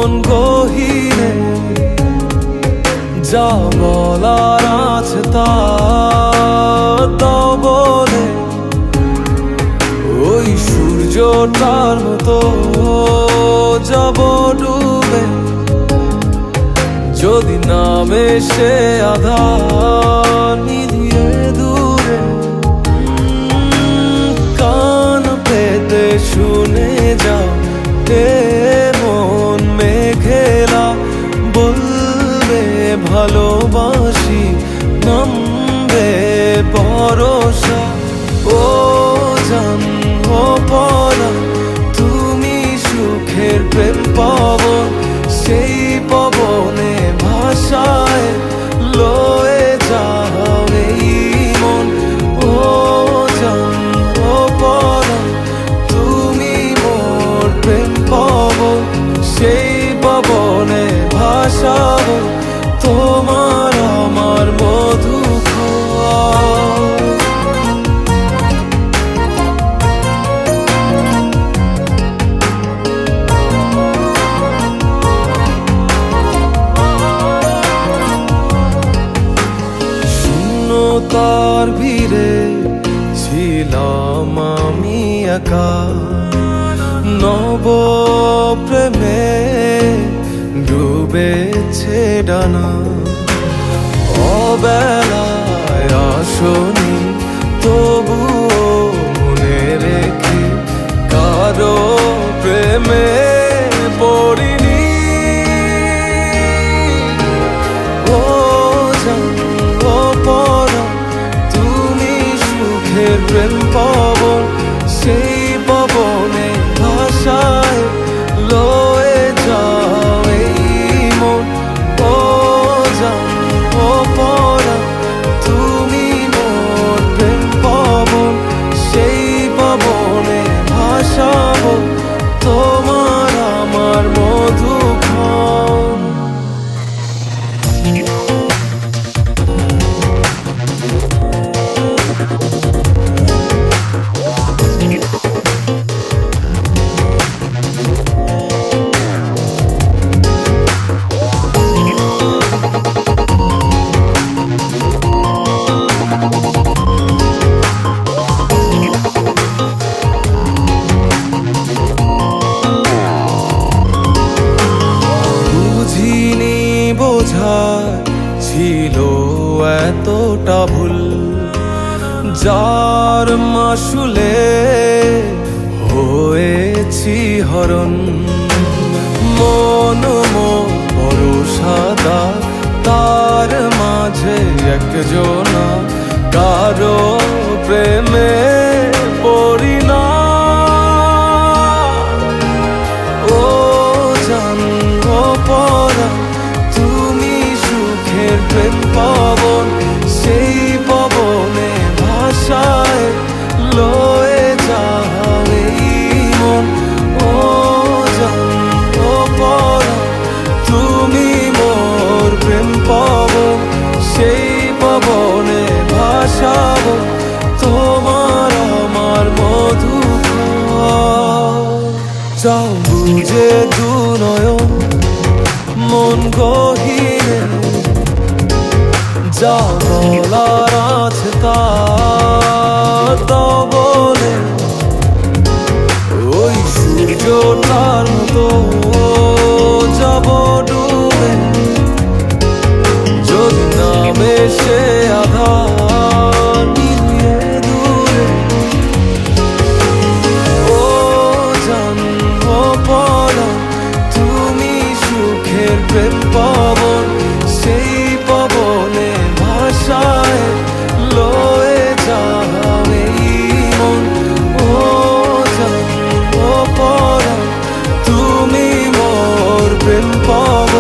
মন গহীনে যা বলার আছে তা বলে, ওই সূর্যটার মতো যাব ডুবে, যদি নামে সে আধার নিধিয়ে দূরে। কান পেতে শুনে যাও এ মন মেঘেলা, বলবে ভালোবাসি নামবে ভরসা। ও জান ও পরাণ, তুমি সুখের প্রেম পাবন, সেই পবনে ভাষায় লয়ে যাও এই মন। ও জান ও পরাণ, তুমি মোর প্রেম পাবন, সেই পবনে ভাষাবো তোমার আমার মধু খাওয়া। তার ভিড়ে ছিলাম আমি একা, নব প্রেমে ডুবেছে ডানা। অবেলায় আসনি তবুও মনে রেখে কারো প্রেমে পড়িনি। ও জান ও পরাণ, তুমি সুখের প্রেম পাবন, সেই পবনে ভাষায় লয়ে যাও এই মন। ও জান ও পরাণ, তুমি মোর প্রেম পাবন, সেই পবনে ভাষাবো তোমার আমার মধুক্ষণ। বুঝিনি বোঝায় ছিল এতটা ভুল, যার মাসুলে হয়েছি হরণ। মন বড় সাদা, তার মাঝে একজনা, কারো প্রেমে পড়ি না। ও জান ও পরাণ, তুমি সুখের প্রেম পাবন, সেই পবনে ভাষায় লয়ে যাও এই মন। ও জান ও পরাণ, তুমি মোর প্রেম পাবন, সেই পবনে ভাষাবো তোমার আমার মধু খাওয়া। যাও বুঝে দু নয়ন মন গহীনে যা বলার আছে তা বলে, ওই সূর্যটার মতো যাব ডুবে, যদি নামে সে আধার নিভিয়ে দূরে। ও জান ও পরাণ, তুমি সুখের প্রেম পাবন, সেই পবনে ভাষায় লয়ে যাও এই মন। ও জান ও পরাণ, তুমি মোর প্রেম পাবন,